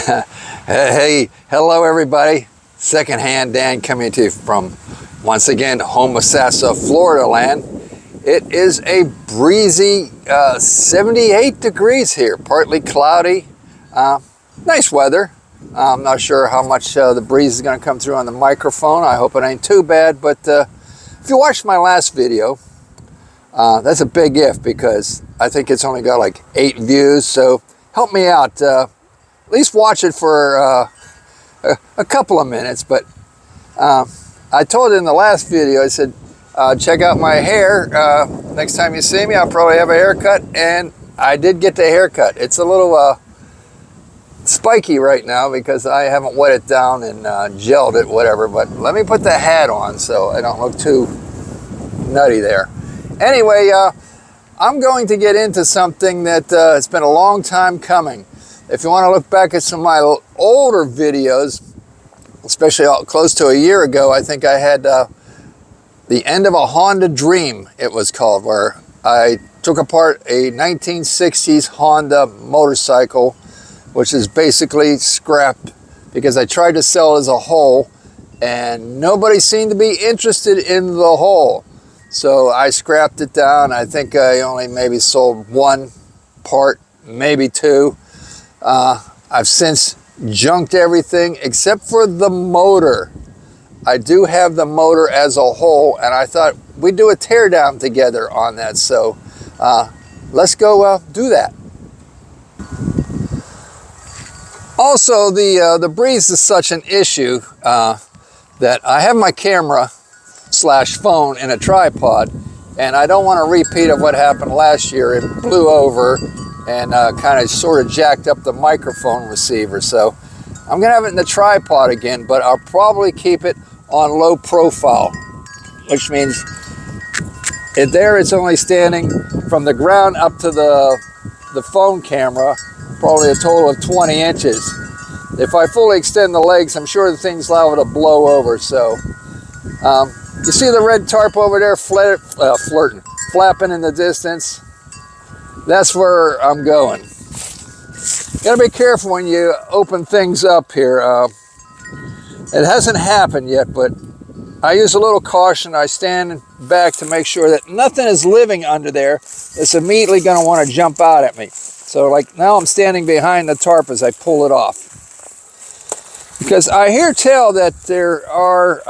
Hey, hello everybody. Secondhand Dan coming to you from, once again, Homosassa, Florida land. It is a breezy 78 degrees here, partly cloudy. Nice weather. I'm not sure how much the breeze is going to come through on the microphone. I hope it ain't too bad, but if you watched my last video, that's a big if, because I think it's only got like 8 views, so help me out. At least watch it for a couple of minutes. But I told you in the last video, I said, check out my hair. Next time you see me, I'll probably have a haircut, and I did get the haircut. It's a little spiky right now because I haven't wet it down and gelled it, whatever, but let me put the hat on so I don't look too nutty there. Anyway, I'm going to get into something that it's been a long time coming. If you want to look back at some of my older videos, especially close to a year ago, I think I had the end of a Honda Dream, it was called, where I took apart a 1960s Honda motorcycle, which is basically scrapped because I tried to sell it as a whole and nobody seemed to be interested in the whole. So I scrapped it down. I think I only maybe sold 1 part, maybe 2. I've since junked everything except for the motor. I do have the motor as a whole, and I thought we'd do a teardown together on that. So let's go do that. Also, the breeze is such an issue that I have my camera / phone in a tripod, and I don't want a repeat of what happened last year. It blew over and kind of sort of jacked up the microphone receiver. So I'm gonna have it in the tripod again, but I'll probably keep it on low profile, which means it's only standing from the ground up to the phone camera, probably a total of 20 inches. If I fully extend the legs, I'm sure the thing's liable to blow over. So you see the red tarp over there flapping in the distance? That's where I'm going. You gotta be careful when you open things up here. It hasn't happened yet, but I use a little caution. I stand back to make sure that nothing is living under there that's immediately gonna wanna jump out at me. So like now I'm standing behind the tarp as I pull it off. Because I hear tell that there are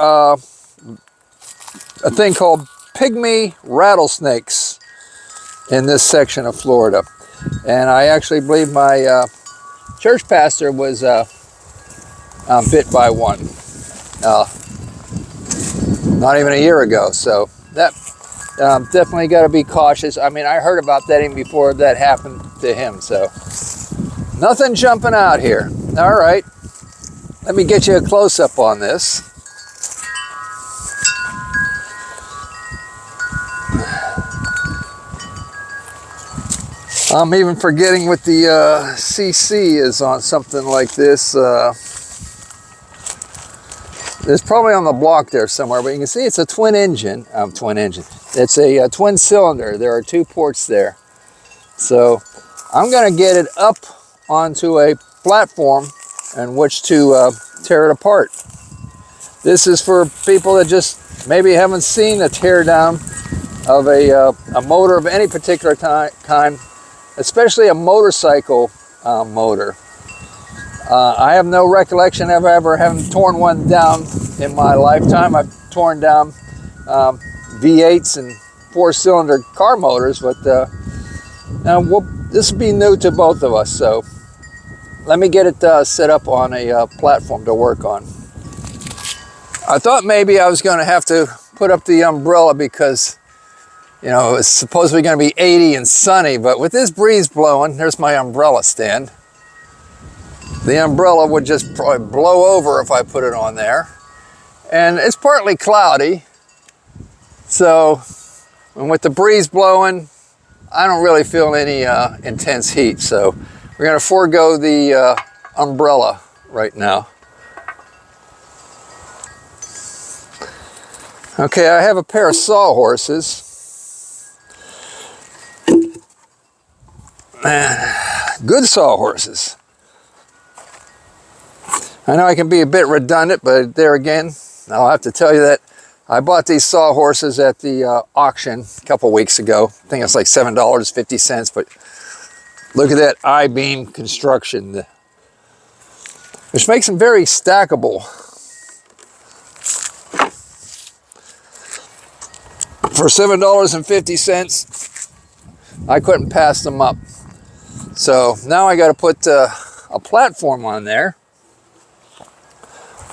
a thing called pygmy rattlesnakes in this section of Florida. And I actually believe my church pastor was bit by one. Not even a year ago. So that definitely got to be cautious. I mean, I heard about that even before that happened to him. So nothing jumping out here. All right. Let me get you a close-up on this. I'm even forgetting what the CC is on something like this. It's probably on the block there somewhere, but you can see it's a twin engine. It's a twin cylinder. There are 2 ports there. So I'm going to get it up onto a platform in which to tear it apart. This is for people that just maybe haven't seen a teardown of a motor of any particular kind, especially a motorcycle motor. I have no recollection of ever having torn one down in my lifetime. I've torn down V8s and 4-cylinder car motors, but this will be new to both of us. So let me get it set up on a platform to work on. I thought maybe I was going to have to put up the umbrella because, you know, it's supposedly going to be 80 and sunny, but with this breeze blowing, there's my umbrella stand. The umbrella would just probably blow over if I put it on there. And it's partly cloudy, so and with the breeze blowing, I don't really feel any intense heat. So we're going to forego the umbrella right now. Okay, I have a pair of sawhorses. Good sawhorses. I know I can be a bit redundant, but there again, I'll have to tell you that I bought these sawhorses at the auction a couple weeks ago. I think it's like $7.50, but look at that I-beam construction, which makes them very stackable. For $7.50, I couldn't pass them up. So now I got to put a platform on there.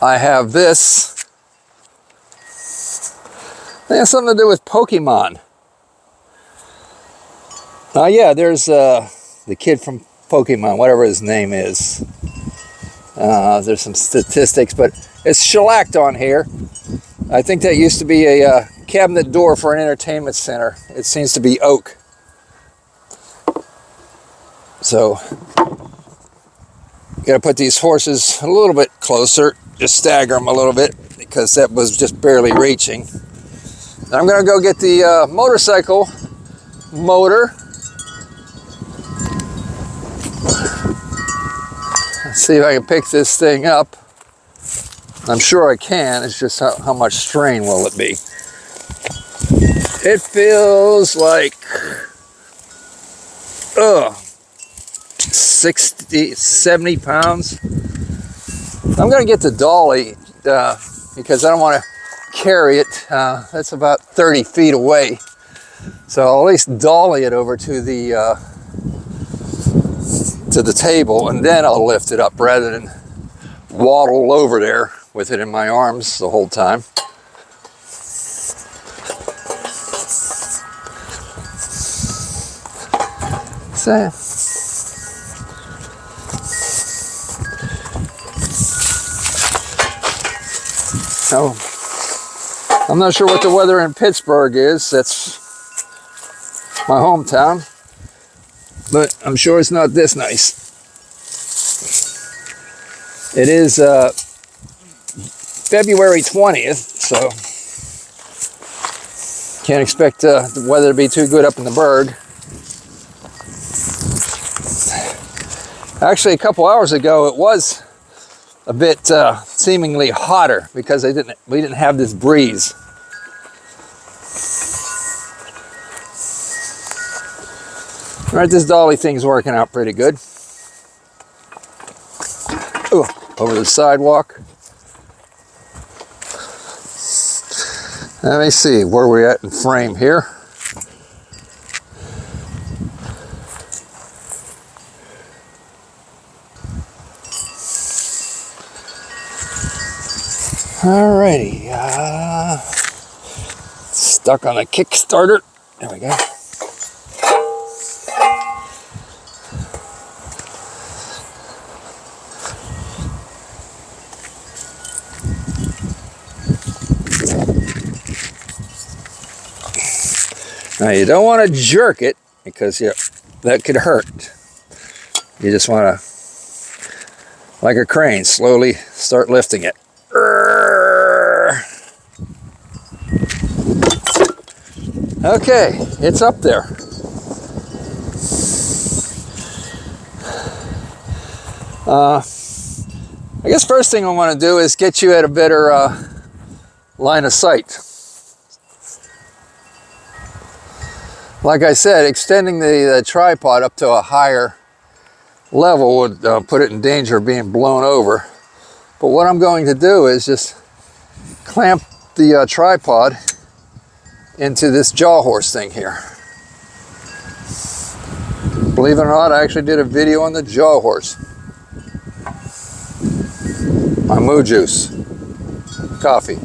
I have this. It has something to do with Pokemon. Yeah, there's the kid from Pokemon, whatever his name is. There's some statistics, but it's shellacked on here. I think that used to be a cabinet door for an entertainment center. It seems to be oak. So, got to put these horses a little bit closer, just stagger them a little bit, because that was just barely reaching. I'm going to go get the motorcycle motor. Let's see if I can pick this thing up. I'm sure I can. It's just how much strain will it be. It feels like 60, 70 pounds. I'm going to get the dolly because I don't want to carry it. That's about 30 feet away. So I'll at least dolly it over to the table, and then I'll lift it up rather than waddle over there with it in my arms the whole time. So, I'm not sure what the weather in Pittsburgh is. That's my hometown. But I'm sure it's not this nice. It is February 20th, so can't expect the weather to be too good up in the Berg. Actually, a couple hours ago, it was a bit seemingly hotter because we didn't have this breeze. All right, this dolly thing's working out pretty good. Ooh, over the sidewalk. Let me see where we're at in frame here. Alrighty, stuck on the Kickstarter. There we go. Now you don't want to jerk it because that could hurt. You just want to, like a crane, slowly start lifting it. Okay, it's up there. I guess first thing I want to do is get you at a better line of sight. Like I said, extending the tripod up to a higher level would put it in danger of being blown over. But what I'm going to do is just clamp the tripod into this jaw horse thing here. Believe it or not, I actually did a video on the jaw horse. My Moo Juice coffee.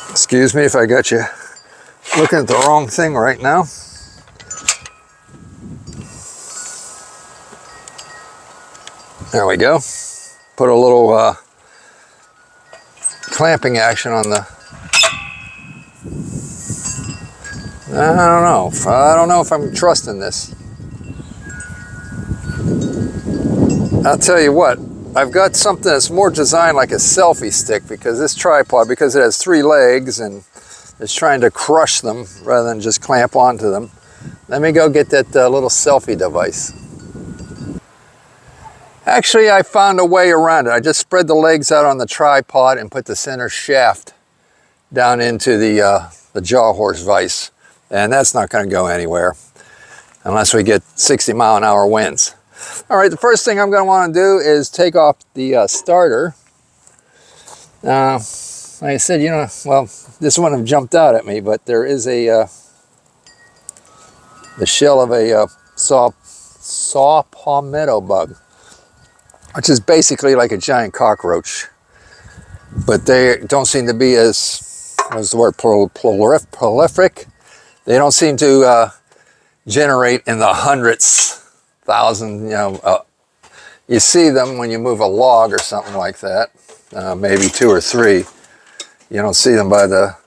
Excuse me if I got you looking at the wrong thing right now. There we go. Put a little clamping action on the... I don't know if I'm trusting this. I'll tell you what, I've got something that's more designed like a selfie stick, because this tripod, because it has 3 legs and it's trying to crush them rather than just clamp onto them. Let me go get that little selfie device. Actually, I found a way around it. I just spread the legs out on the tripod and put the center shaft down into the jaw horse vise. And that's not going to go anywhere unless we get 60-mile-an-hour winds. All right, the first thing I'm going to want to do is take off the starter. Like I said, you know, well, this wouldn't have jumped out at me, but there is the shell of a saw palmetto bug, which is basically like a giant cockroach. But they don't seem to be as, what's the word, prolific. They don't seem to generate in the hundreds, thousand, you know. You see them when you move a log or something like that, maybe 2 or 3. You don't see them by the,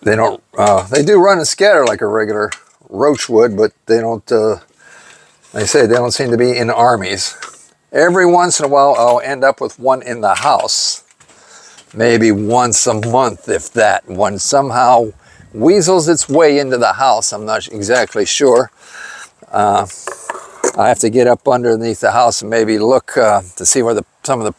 they don't, they do run and scatter like a regular roach would, but they don't, like I say, they don't seem to be in armies. Every once in a while, I'll end up with one in the house. Maybe once a month, if that. One somehow weasels its way into the house. I'm not exactly sure. I have to get up underneath the house and maybe look to see where some of the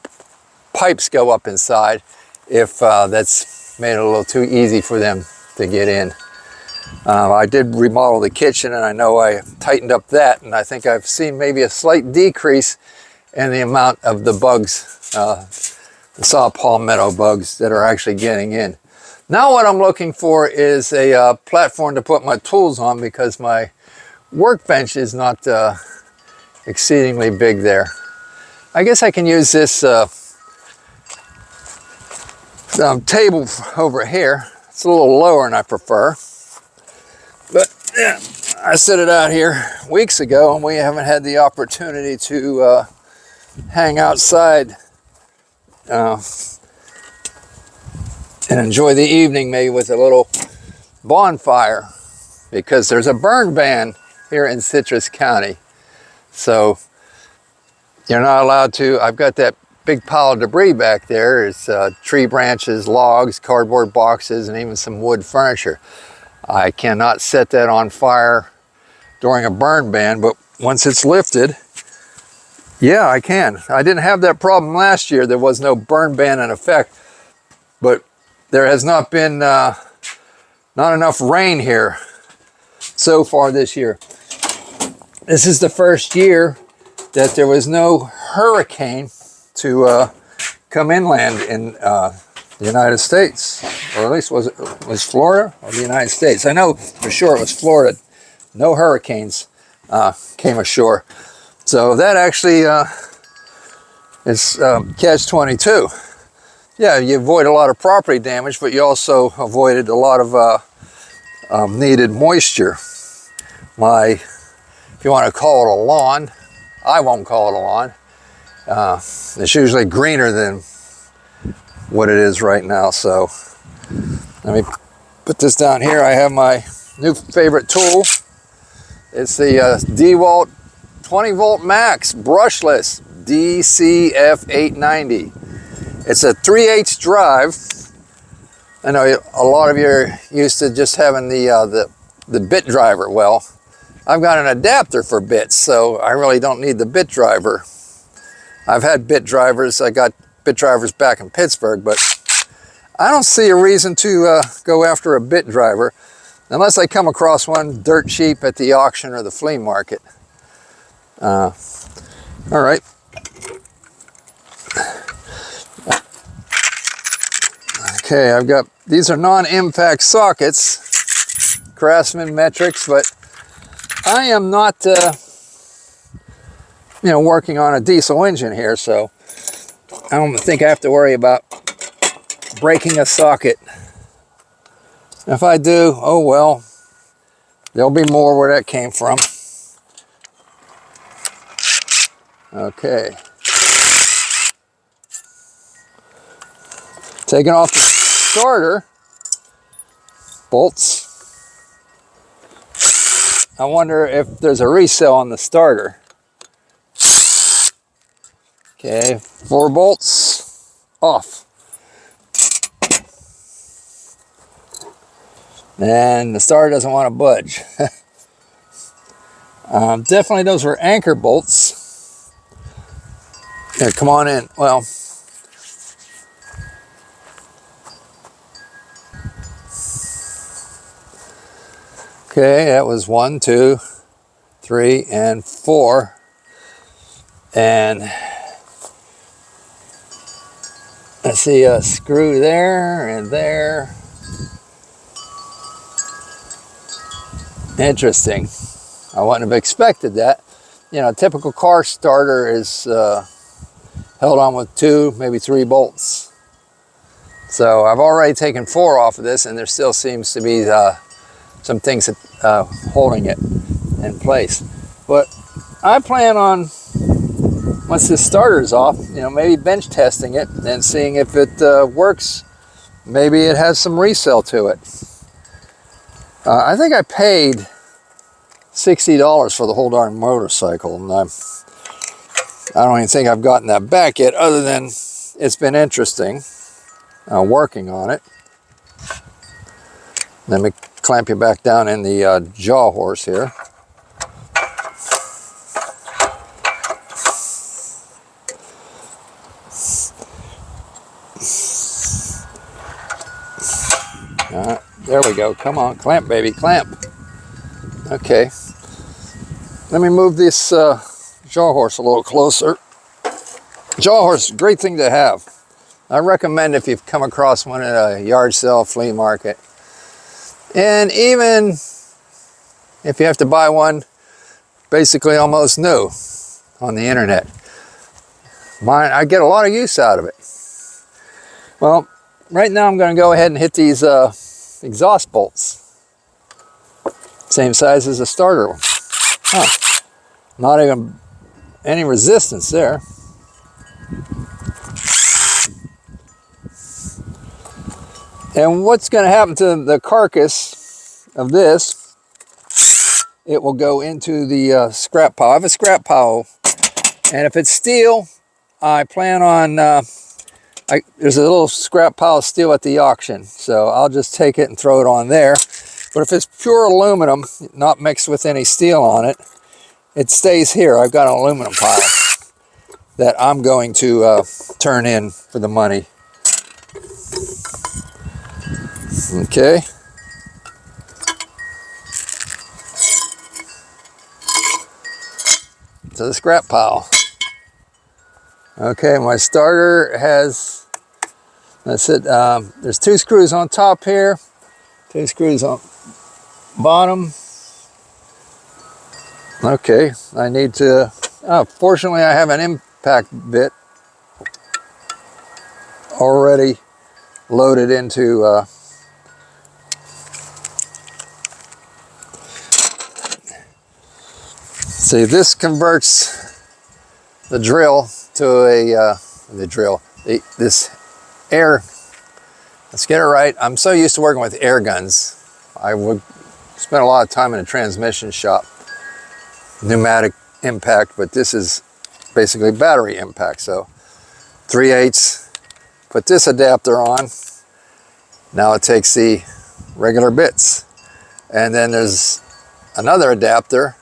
pipes go up inside, if that's made it a little too easy for them to get in. I did remodel the kitchen, and I know I tightened up that, and I think I've seen maybe a slight decrease in the amount of the bugs, the saw palmetto bugs that are actually getting in. Now what I'm looking for is a platform to put my tools on, because my workbench is not exceedingly big there. I guess I can use this table over here. It's a little lower than I prefer. But yeah, I set it out here weeks ago, and we haven't had the opportunity to hang outside and enjoy the evening, maybe with a little bonfire, because there's a burn ban here in Citrus County. So you're not allowed to. I've got that big pile of debris back there. It's tree branches, logs, cardboard boxes, and even some wood furniture. I cannot set that on fire during a burn ban, but once it's lifted, yeah, I can. I didn't have that problem last year. There was no burn ban in effect, but there has not been not enough rain here so far this year. This is the first year that there was no hurricane to come inland in the United States, or at least was Florida or the United States? I know for sure it was Florida. No hurricanes came ashore. So that actually is catch-22. Yeah, you avoid a lot of property damage, but you also avoided a lot of needed moisture. If you want to call it a lawn, I won't call it a lawn. It's usually greener than what it is right now. So let me put this down here. I have my new favorite tool. It's the DeWalt 20-volt max brushless DCF890. It's a 3/8 drive. I know a lot of you are used to just having the bit driver. Well, I've got an adapter for bits, so I really don't need the bit driver. I've had bit drivers. I got bit drivers back in Pittsburgh, but I don't see a reason to go after a bit driver unless I come across one dirt cheap at the auction or the flea market. All right. Okay, I've got, these are non-impact sockets, Craftsman metrics, but I am not, working on a diesel engine here, so I don't think I have to worry about breaking a socket. If I do, oh well, there'll be more where that came from. Okay. Taking off the starter bolts. I wonder if there's a resale on the starter. Okay, 4 bolts off. And the starter doesn't want to budge. Definitely those were anchor bolts. Here, come on in. Well, okay, that was 1, 2, 3, and 4. And I see a screw there and there. Interesting. I wouldn't have expected that. You know, a typical car starter is held on with 2, maybe 3 bolts. So I've already taken 4 off of this, and there still seems to be some things holding it in place. But I plan on, once this starter is off, you know, maybe bench testing it and seeing if it works. Maybe it has some resale to it. I think I paid $60 for the whole darn motorcycle, and I don't even think I've gotten that back yet, other than it's been interesting working on it. Let me clamp you back down in the jaw horse here. There we go. Come on, clamp, baby, clamp. Okay. Let me move this jaw horse a little closer. Jaw horse, great thing to have. I recommend if you've come across one at a yard sale, flea market. And even if you have to buy one basically almost new on the internet. Mine, I get a lot of use out of it. Well, right now I'm going to go ahead and hit these exhaust bolts. Same size as the starter one. Huh. Not even any resistance there. And what's going to happen to the carcass of this, it will go into the scrap pile. I have a scrap pile, and if it's steel, I plan on, there's a little scrap pile of steel at the auction, so I'll just take it and throw it on there. But if it's pure aluminum, not mixed with any steel on it, it stays here. I've got an aluminum pile that I'm going to turn in for the money. Okay. To the scrap pile. Okay, my starter has, that's it. There's 2 screws on top here, 2 screws on bottom. Okay, I need to, fortunately I have an impact bit already loaded into see, this converts the drill to a this air. Let's get it right. I'm so used to working with air guns. I would spend a lot of time in a transmission shop, pneumatic impact, but this is basically battery impact. So 3/8. Put this adapter on. Now it takes the regular bits, and then there's another adapter.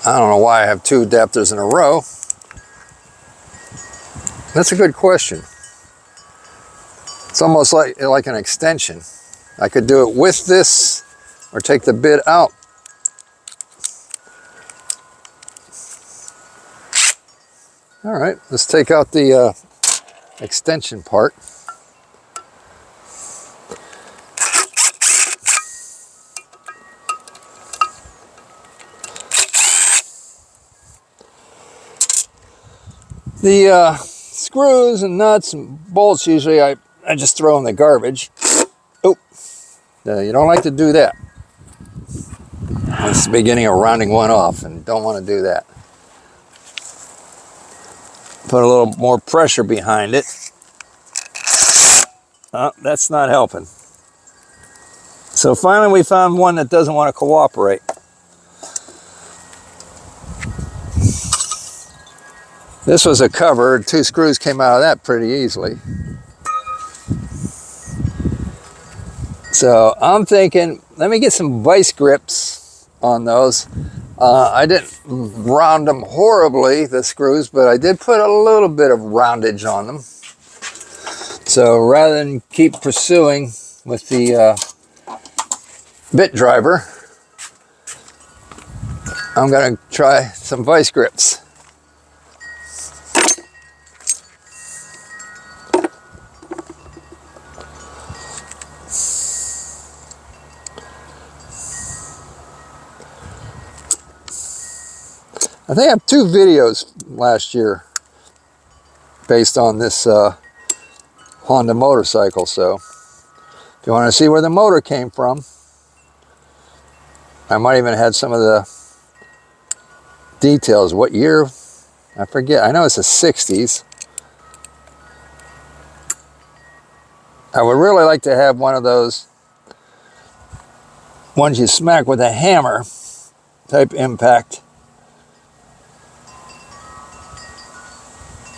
I don't know why I have 2 adapters in a row. That's a good question. It's almost like an extension. I could do it with this or take the bit out. All right, let's take out the extension part. The screws and nuts and bolts, usually I just throw in the garbage. Oh, you don't like to do that. It's the beginning of rounding one off, and don't want to do that. Put a little more pressure behind it. Oh, that's not helping. So finally we found one that doesn't want to cooperate. This was a cover. 2 screws came out of that pretty easily. So I'm thinking, let me get some vice grips on those. I didn't round them horribly, the screws, but I did put a little bit of roundage on them. So rather than keep pursuing with the bit driver, I'm going to try some vice grips. I think I have 2 videos last year based on this Honda motorcycle, so if you want to see where the motor came from, I might even have some of the details. What year? I forget. I know it's the 60s. I would really like to have one of those ones you smack with a hammer type impact.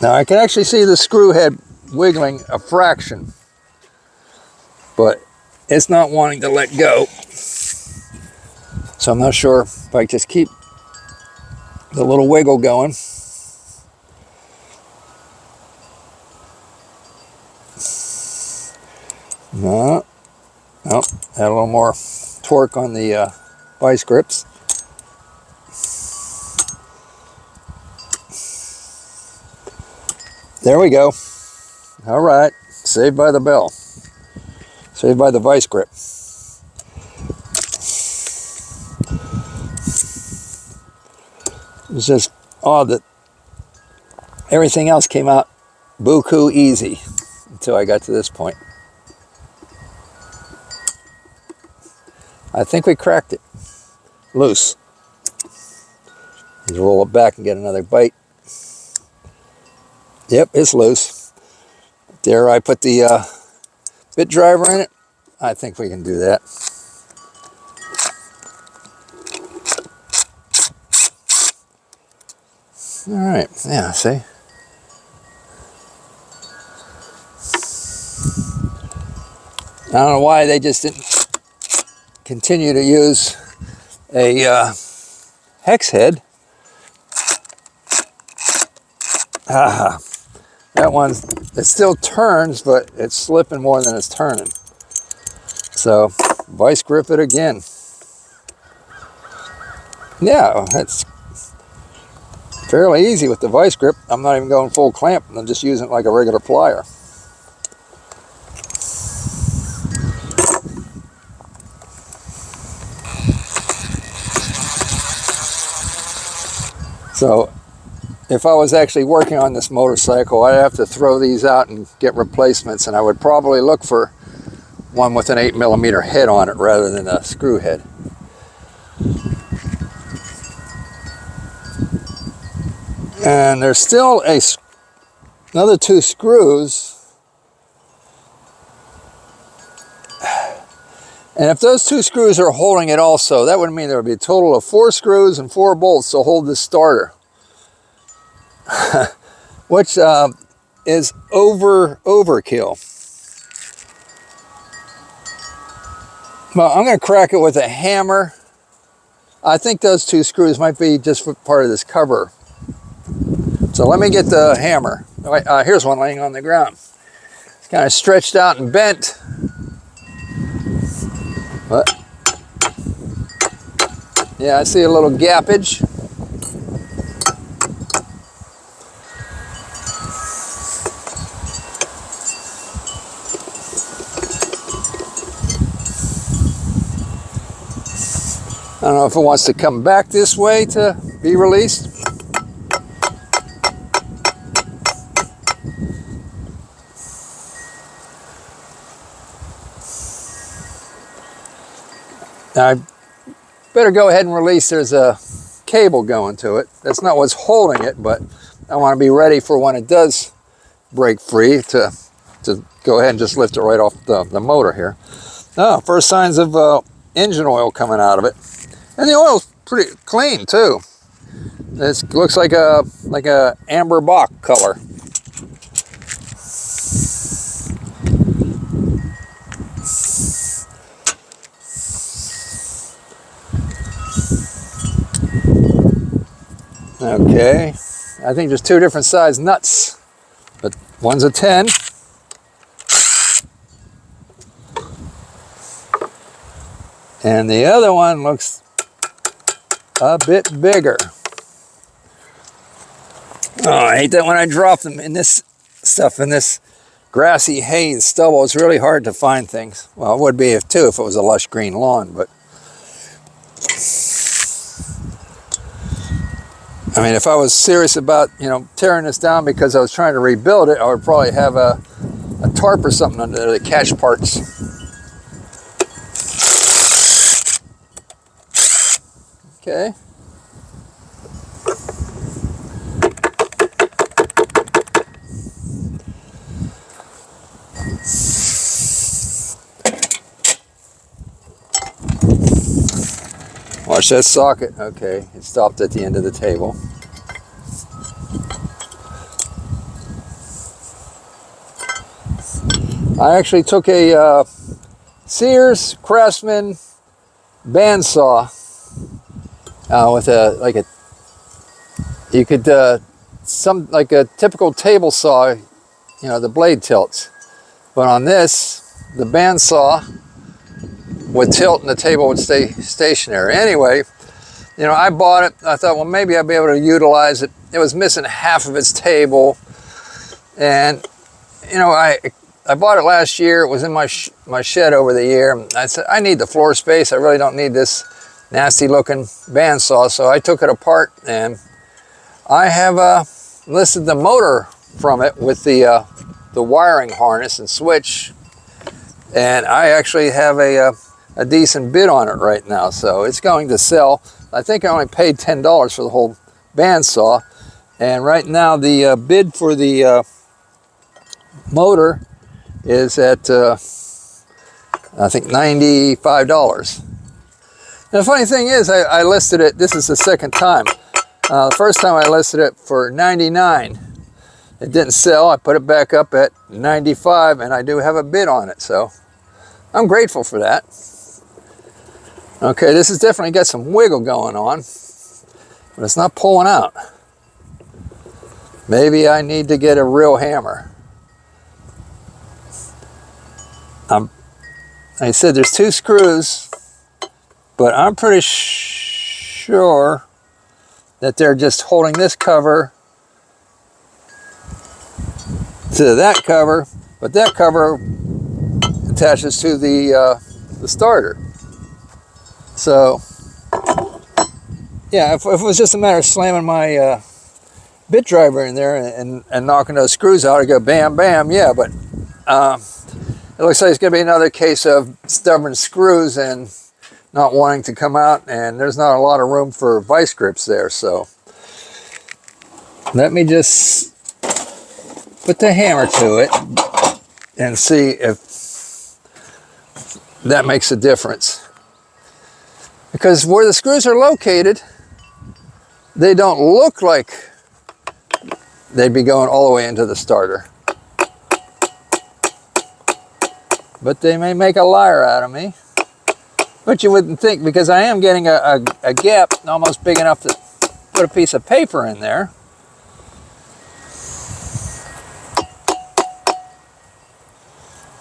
Now I can actually see the screw head wiggling a fraction, but it's not wanting to let go. So I'm not sure if I just keep the little wiggle going. No, nope, had a little more torque on the vice grips. There we go. All right, saved by the bell. Saved by the vice grip. It's just odd that everything else came out buku easy until I got to this point. I think we cracked it loose. Let's roll it back and get another bite. Yep, it's loose. There I put the bit driver in it. I think we can do that. All right, yeah, see? I don't know why they just didn't continue to use a hex head. That one, it still turns, but it's slipping more than it's turning. So, vice grip it again. Yeah, it's fairly easy with the vice grip. I'm not even going full clamp. I'm just using it like a regular plier. So, if I was actually working on this motorcycle, I'd have to throw these out and get replacements, and I would probably look for one with an 8mm head on it rather than a screw head. And there's still another 2 screws. And if those 2 screws are holding it also, that would mean there would be a total of 4 screws and 4 bolts to hold this starter. Which is overkill. Well, I'm going to crack it with a hammer. I think those 2 screws might be just part of this cover. So let me get the hammer. Here's one laying on the ground. It's kind of stretched out and bent. What? Yeah, I see a little gappage. I don't know if it wants to come back this way to be released. Now I better go ahead and release. There's a cable going to it. That's not what's holding it, but I want to be ready for when it does break free to go ahead and just lift it right off the motor here. Oh, first signs of engine oil coming out of it. And the oil's pretty clean too. This looks like a amber Bach color. Okay, I think there's two different size nuts, but one's a 10. And the other one looks a bit bigger. Oh, I hate that when I drop them in this stuff, in this grassy hay and stubble. It's really hard to find things. Well, it would be if it was a lush green lawn, but I mean, if I was serious about, tearing this down because I was trying to rebuild it, I would probably have a tarp or something under there to catch parts. Okay. Watch that socket. Okay, it stopped at the end of the table. I actually took a Sears Craftsman bandsaw with like a typical table saw, the blade tilts. But on this, the bandsaw would tilt and the table would stay stationary. Anyway, I bought it. I thought, well, maybe I'd be able to utilize it. It was missing half of its table. And, I bought it last year. It was in my shed over the year. I said, I need the floor space. I really don't need this nasty looking bandsaw. So I took it apart and I have listed the motor from it with the wiring harness and switch. And I actually have a decent bid on it right now. So it's going to sell. I think I only paid $10 for the whole bandsaw. And right now the bid for the motor is at, I think, $95. And the funny thing is, I listed it, this is the second time. The first time I listed it for $99. It didn't sell. I put it back up at $95, and I do have a bid on it. So I'm grateful for that. Okay, this has definitely got some wiggle going on, but it's not pulling out. Maybe I need to get a real hammer. I said there's 2 screws, but I'm pretty sure that they're just holding this cover to that cover, but that cover attaches to the starter. So, yeah, if it was just a matter of slamming my bit driver in there and knocking those screws out, I'd go bam, bam, yeah, but it looks like it's going to be another case of stubborn screws and not wanting to come out, and there's not a lot of room for vice grips there. So let me just put the hammer to it and see if that makes a difference. Because where the screws are located, they don't look like they'd be going all the way into the starter. But they may make a liar out of me. But you wouldn't think, because I am getting a gap almost big enough to put a piece of paper in there.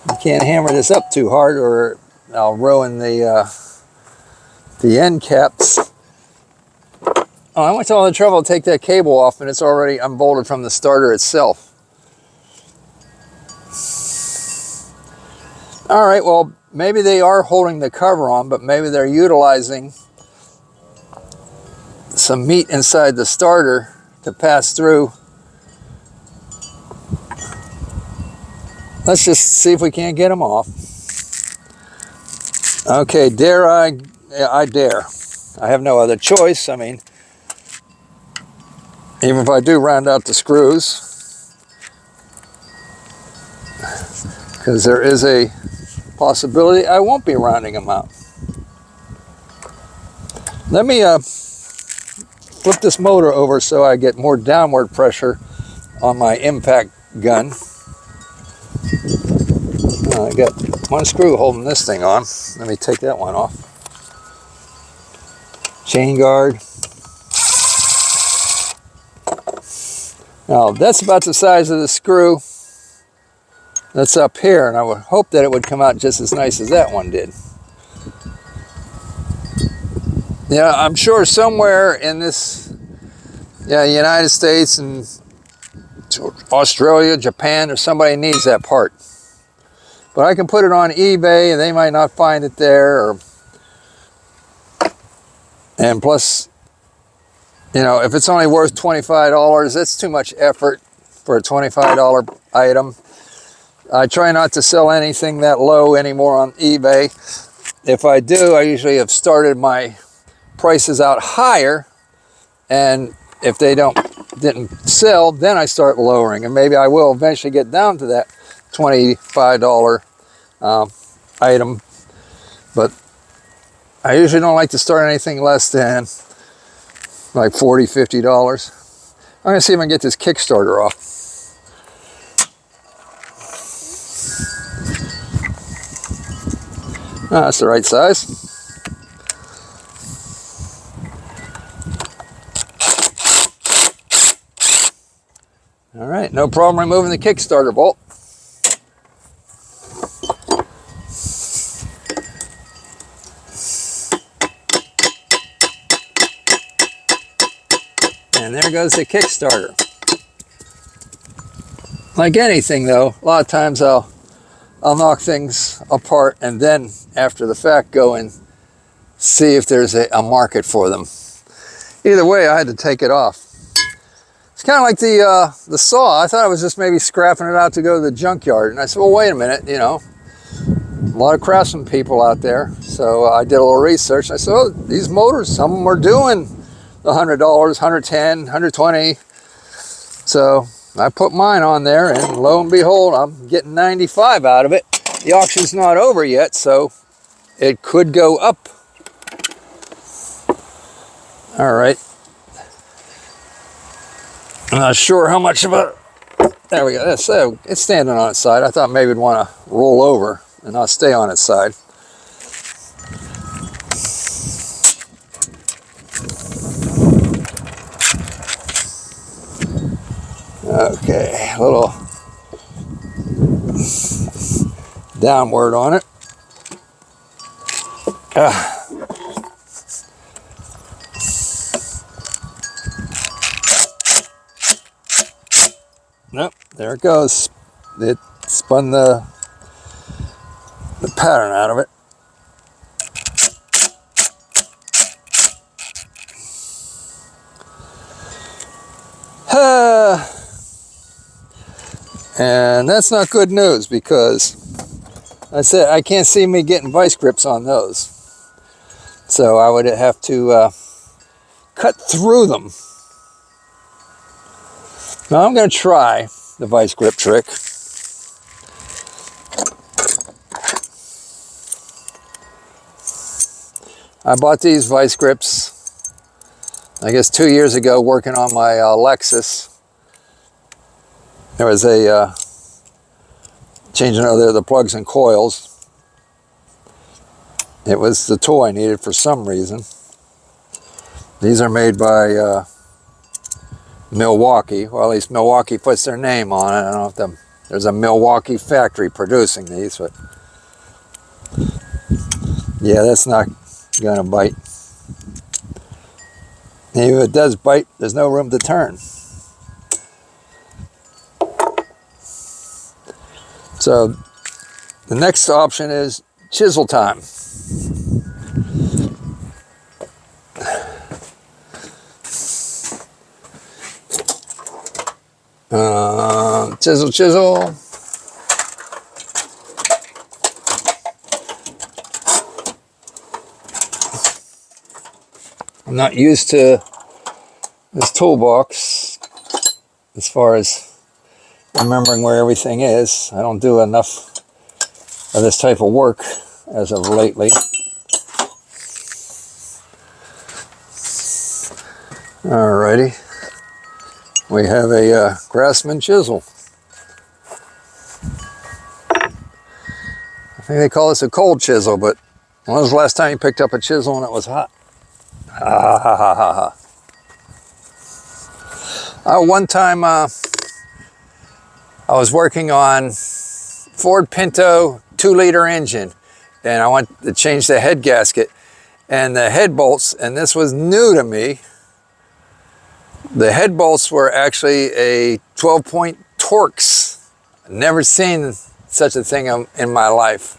You can't hammer this up too hard or I'll ruin the end caps. Oh, I went to all the trouble to take that cable off and it's already unbolted from the starter itself. All right, well, maybe they are holding the cover on, but maybe they're utilizing some meat inside the starter to pass through. Let's just see if we can't get them off. Okay, dare I? Yeah, I dare. I have no other choice. I mean, even if I do round out the screws, because there is a possibility I won't be rounding them out. Let me flip this motor over so I get more downward pressure on my impact gun. I got one screw holding this thing on. Let me take that one off. Chain guard. Now that's about the size of the screw that's up here, and I would hope that it would come out just as nice as that one did. Yeah, I'm sure somewhere in this United States and Australia, Japan, or somebody needs that part. But I can put it on eBay and they might not find it there. And plus, you know, if it's only worth $25, that's too much effort for a $25 item. I try not to sell anything that low anymore on eBay. If I do, I usually have started my prices out higher, and if they didn't sell, then I start lowering, and maybe I will eventually get down to that $25 item, but I usually don't like to start anything less than like $40, $50. I'm gonna see if I can get this Kickstarter off. That's the right size. All right, no problem removing the Kickstarter bolt. And there goes the Kickstarter. Like anything though, a lot of times I'll knock things apart and then after the fact go and see if there's a market for them. Either way, I had to take it off. It's kind of like the saw. I thought I was just maybe scrapping it out to go to the junkyard. And I said, well, wait a minute, you know, a lot of craftsman people out there. So I did a little research. I said, oh, these motors, some of them are doing the $100, $110, $120. So I put mine on there, and lo and behold, I'm getting $95 out of it. The auction's not over yet, so it could go up. All right. I'm not sure how much of a, there we go. So it's standing on its side. I thought maybe it'd want to roll over and not stay on its side. Okay, a little downward on it. Nope, there it goes. It spun the pattern out of it. And that's not good news, because I said I can't see me getting vice grips on those. So I would have to cut through them. Now I'm going to try the vice grip trick. I bought these vice grips, I guess 2 years ago, working on my Lexus. There was a changing over the plugs and coils. It was the tool I needed for some reason. These are made by Milwaukee. Well, at least Milwaukee puts their name on it. I don't know if there's a Milwaukee factory producing these, but yeah, that's not gonna bite. And if it does bite, there's no room to turn. So the next option is chisel time. Chisel, chisel. I'm not used to this toolbox as far as remembering where everything is. I don't do enough of this type of work as of lately. Alrighty, we have a Craftsman chisel. I think they call this a cold chisel, but when was the last time you picked up a chisel and it was hot? Ha ha ha ha ha. One time I was working on Ford Pinto 2-liter engine, and I went to change the head gasket and the head bolts, and this was new to me. The head bolts were actually a 12-point Torx. I've never seen such a thing in my life.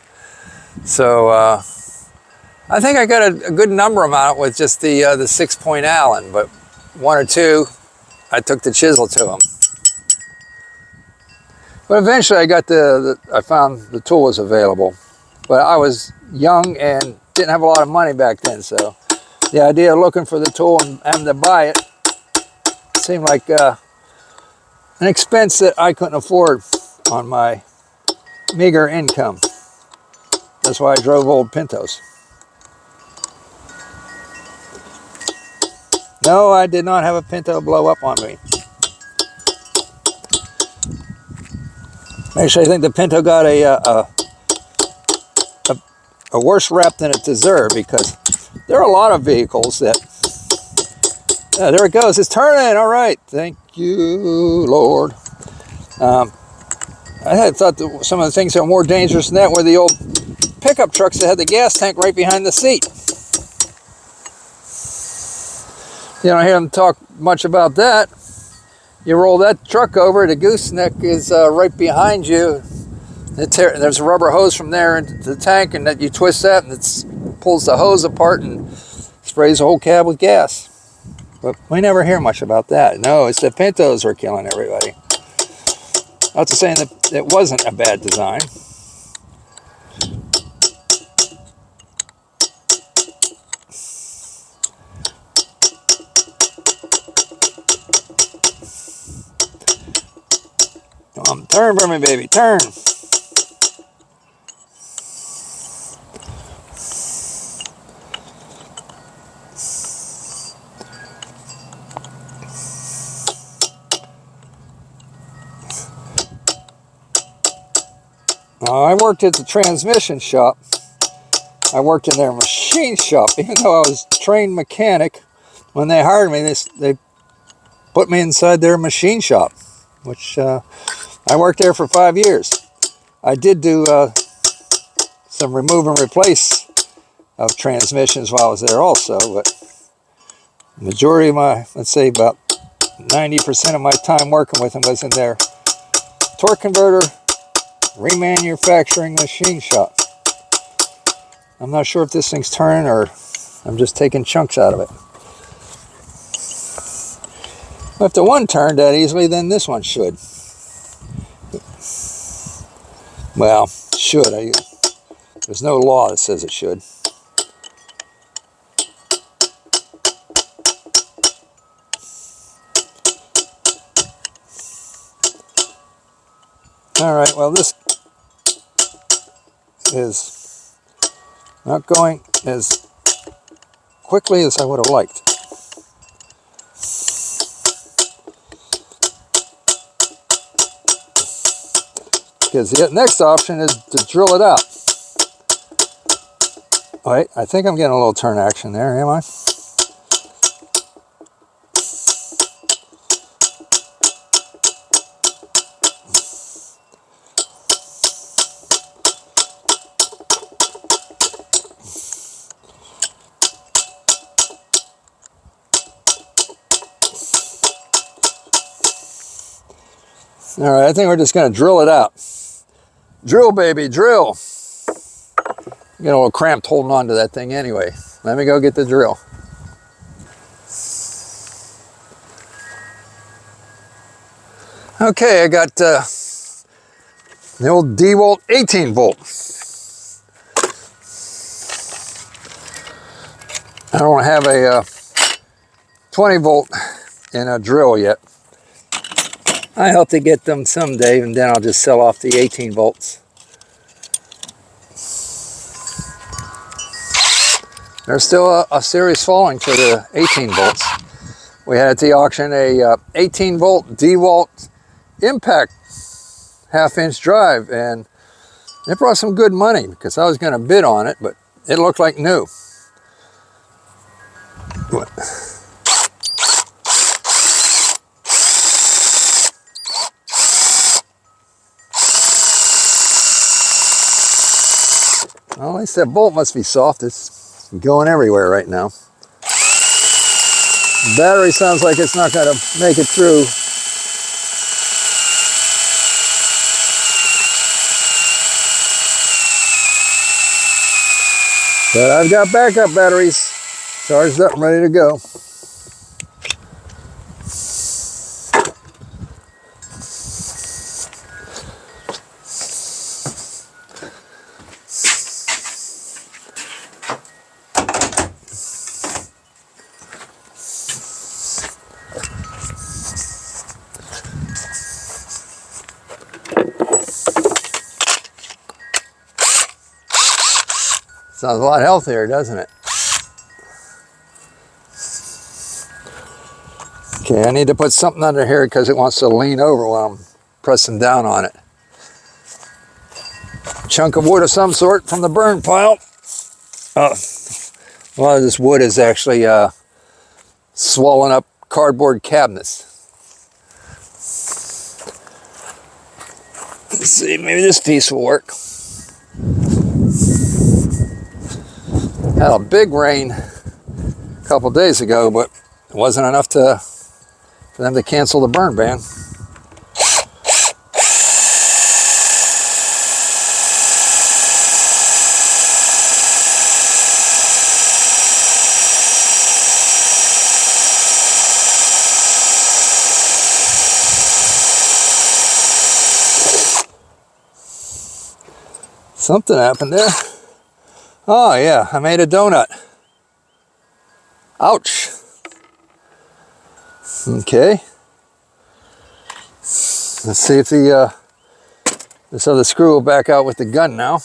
So I think I got a good number of them out with just the 6-point Allen, but 1 or 2, I took the chisel to them. But eventually I found the tool was available. But I was young and didn't have a lot of money back then, so the idea of looking for the tool and having to buy it seemed like an expense that I couldn't afford on my meager income. That's why I drove old Pintos. No, I did not have a Pinto blow up on me. Actually, I think the Pinto got a worse rap than it deserved, because there are a lot of vehicles that... there it goes, it's turning, all right. Thank you, Lord. I had thought that some of the things that were more dangerous than that were the old pickup trucks that had the gas tank right behind the seat. You don't hear them talk much about that. You roll that truck over, the gooseneck is right behind you. There's a rubber hose from there into the tank, and that you twist that, and it pulls the hose apart and sprays the whole cab with gas. But we never hear much about that. No, it's the Pintos were killing everybody. Not to say that it wasn't a bad design. Turn for me, baby, turn. I worked at the transmission shop. I worked in their machine shop, even though I was a trained mechanic. When they hired me, they put me inside their machine shop, which I worked there for 5 years. I did do some remove and replace of transmissions while I was there also, but the majority of my, let's say about 90% of my time working with them was in their torque converter remanufacturing machine shop. I'm not sure if this thing's turning or I'm just taking chunks out of it. If the one turned that easily, then this one should. Well, should. There's no law that says it should. All right, well, this is not going as quickly as I would have liked. Because the next option is to drill it out. Wait, I think I'm getting a little turn action there, am I? All right, I think we're just going to drill it out. Drill, baby, drill. Get a little cramped holding on to that thing anyway. Let me go get the drill. Okay, I got the old DeWalt 18 volt. I don't have a 20 volt in a drill yet. I hope to get them someday, and then I'll just sell off the 18 volts. There's still a serious following for the 18 volts. We had at the auction a 18 volt DeWalt impact 1/2-inch drive, and it brought some good money because I was going to bid on it, but it looked like new. Well, at least that bolt must be soft. It's going everywhere right now. Battery sounds like it's not going to make it through. But I've got backup batteries charged up and ready to go. Sounds a lot healthier, doesn't it? Okay, I need to put something under here because it wants to lean over while I'm pressing down on it. Chunk of wood of some sort from the burn pile. A lot of this wood is actually swollen up cardboard cabinets. Let's see, maybe this piece will work. Had a big rain a couple days ago, but it wasn't enough for them to cancel the burn ban. Something happened there. Oh yeah, I made a donut. Ouch. Okay. Let's see if this other screw will back out with the gun now.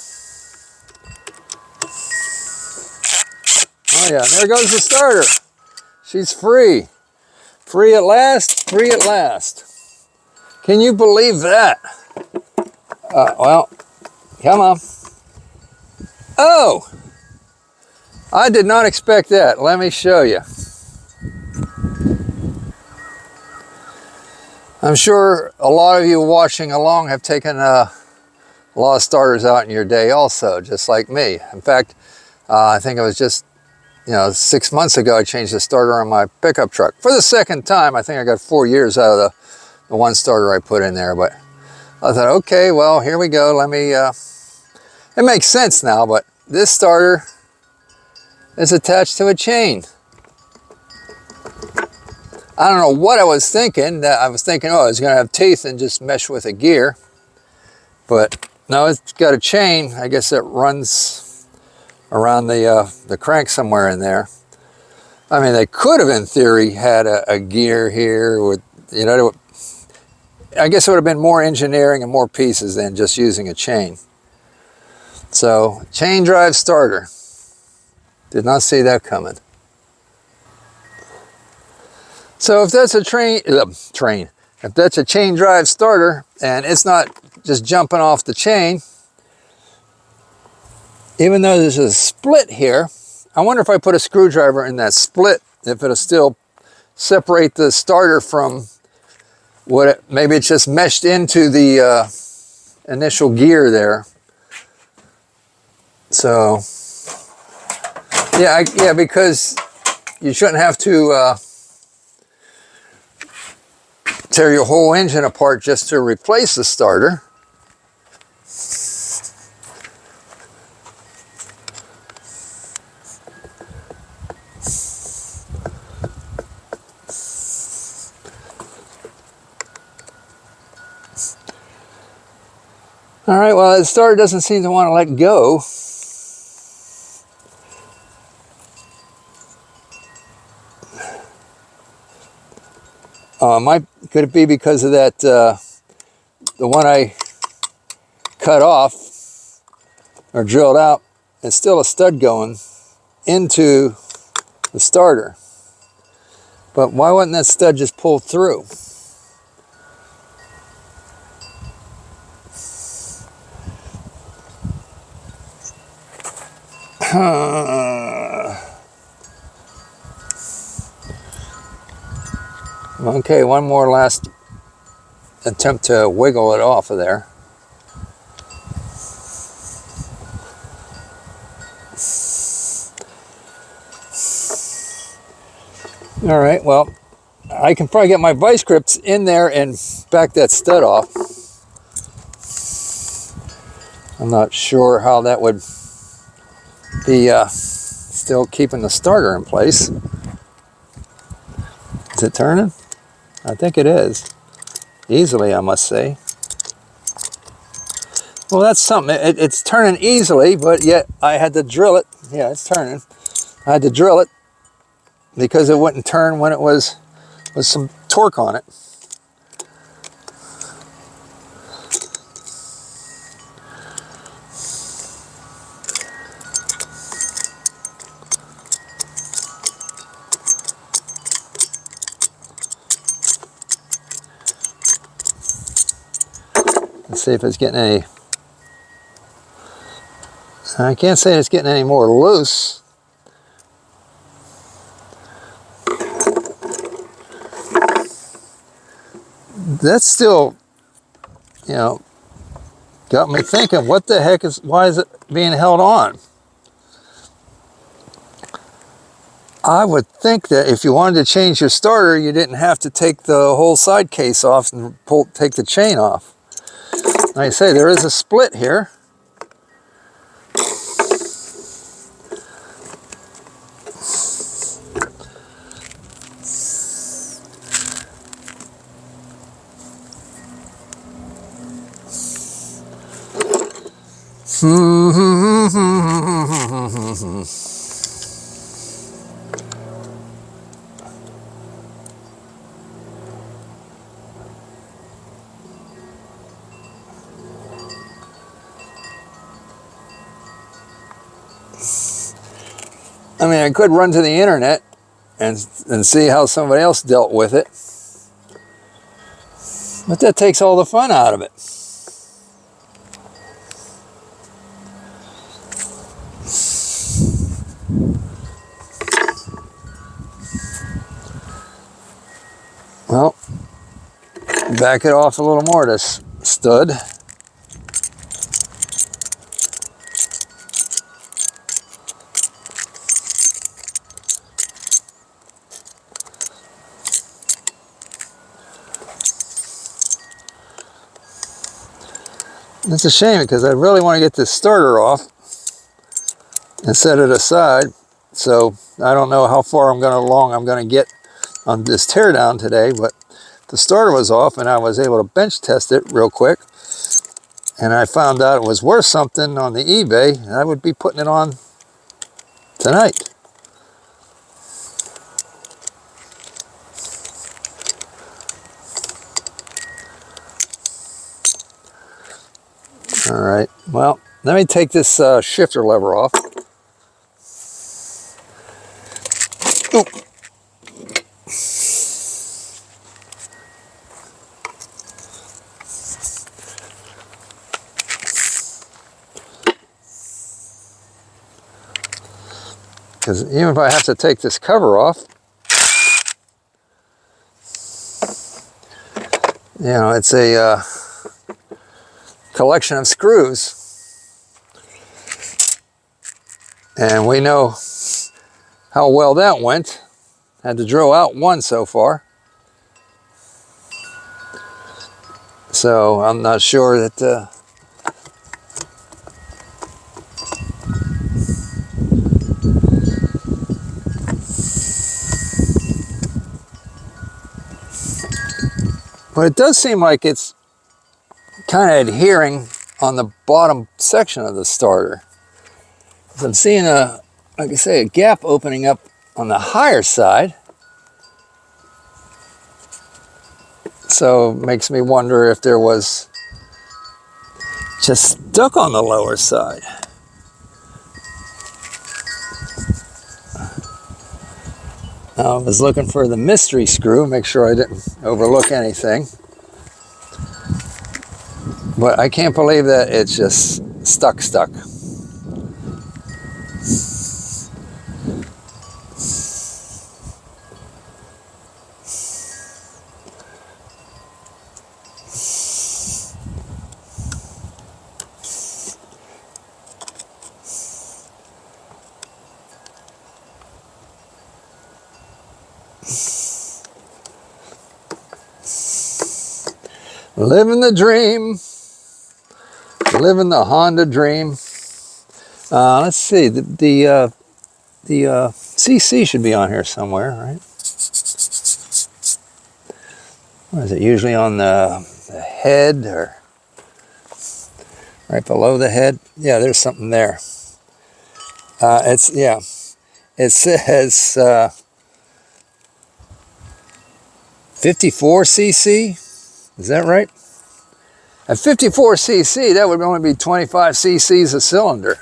Oh yeah, there goes the starter. She's free. Free at last, free at last. Can you believe that? Well, come on. Oh! I did not expect that. Let me show you. I'm sure a lot of you watching along have taken a lot of starters out in your day also, just like me. In fact, I think it was just 6 months ago I changed the starter on my pickup truck. For the second time. I think I got 4 years out of the one starter I put in there, but I thought, okay, well, here we go. Let me, it makes sense now, but this starter is attached to a chain. I don't know what I was thinking. I was thinking, oh, it's going to have teeth and just mesh with a gear. But no, it's got a chain. I guess it runs around the crank somewhere in there. I mean, they could have, in theory, had a gear here with, I guess it would have been more engineering and more pieces than just using a chain. So, chain drive starter. Did not see that coming. So if that's a if that's a chain drive starter and it's not just jumping off the chain, even though there's a split here, I wonder if I put a screwdriver in that split, if it'll still separate the starter from maybe it's just meshed into the initial gear there. So, yeah, because you shouldn't have to tear your whole engine apart just to replace the starter. All right, well, the starter doesn't seem to want to let go. Could it be because of that, the one I cut off or drilled out, it's still a stud going into the starter. But why wouldn't that stud just pull through? Okay, one more last attempt to wiggle it off of there. All right, well, I can probably get my vice grips in there and back that stud off. I'm not sure how that would be still keeping the starter in place. Is it turning? I think it is. Easily, I must say. Well, that's something. It's turning easily, but yet I had to drill it. Yeah, it's turning. I had to drill it because it wouldn't turn when it was some torque on it. Let's see if it's getting any. I can't say it's getting any more loose. That's still, you know, got me thinking, what the heck why is it being held on? I would think that if you wanted to change your starter, you didn't have to take the whole side case off and take the chain off. Like I say, there is a split here. I mean, I could run to the internet and see how somebody else dealt with it. But that takes all the fun out of it. Well, back it off a little more, this stud. It's a shame because I really want to get this starter off and set it aside. So I don't know how far along I'm going to get on this teardown today, but the starter was off and I was able to bench test it real quick. And I found out it was worth something on the eBay, and I would be putting it on tonight. All right, well, let me take this shifter lever off. Oop. Because even if I have to take this cover off, you know, it's a collection of screws. And we know how well that went. Had to drill out one so far. So I'm not sure that but it does seem like it's kind of adhering on the bottom section of the starter. So I'm seeing like I say, a gap opening up on the higher side. So it makes me wonder if there was just stuck on the lower side. I was looking for the mystery screw, make sure I didn't overlook anything. But I can't believe that it's just stuck. Living the dream. Living the Honda dream. Let's see, the CC should be on here somewhere, right? What is it, usually on the head or right below the head? Yeah, there's something there. It says 54 cc. Is that right? At 54 cc, that would only be 25 cc's a cylinder.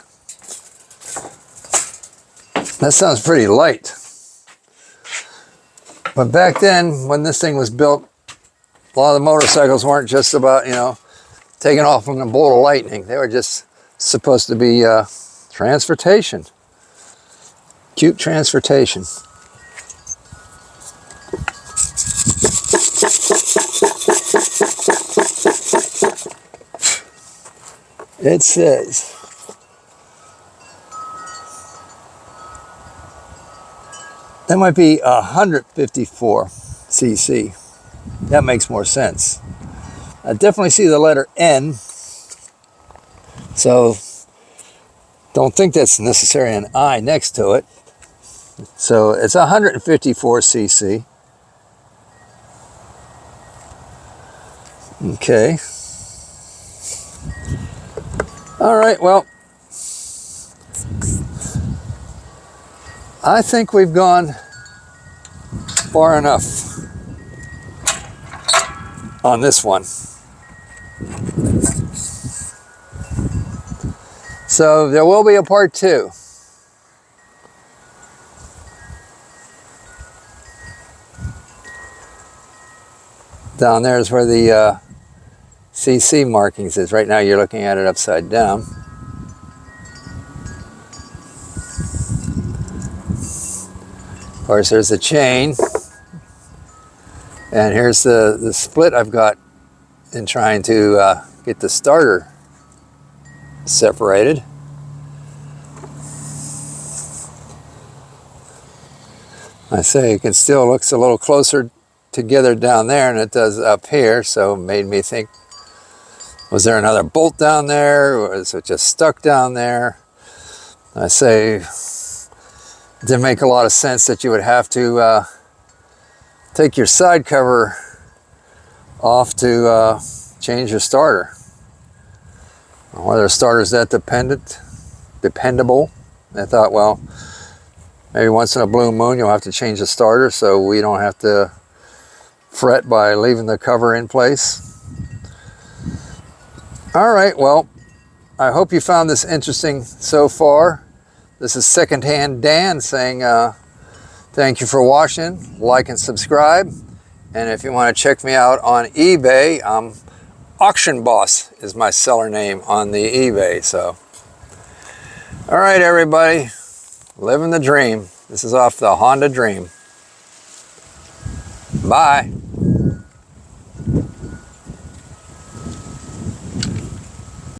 That sounds pretty light. But back then, when this thing was built, a lot of the motorcycles weren't just about, you know, taking off from a bolt of lightning. They were just supposed to be transportation. Cute transportation. It says, that might be 154 cc. That makes more sense. I definitely see the letter N, so don't think that's necessarily an I next to it. So it's 154 cc. Okay. All right, well, I think we've gone far enough on this one. So there will be a part 2. Down there is where the CC markings is. Right now you're looking at it upside down. Of course, there's the chain. And here's the split I've got in trying to get the starter separated. I say it still looks a little closer together down there than it does up here, so it made me think, was there another bolt down there, or is it just stuck down there? I say it didn't make a lot of sense that you would have to take your side cover off to change your starter. Whether the starter's that dependable. I thought, well, maybe once in a blue moon you'll have to change the starter so we don't have to fret by leaving the cover in place. All right, well, I hope you found this interesting so far. This is Secondhand Dan saying thank you for watching, like and subscribe. And if you want to check me out on eBay, Auction Boss is my seller name on the eBay. So, all right, everybody, living the dream. This is off the Honda Dream. Bye.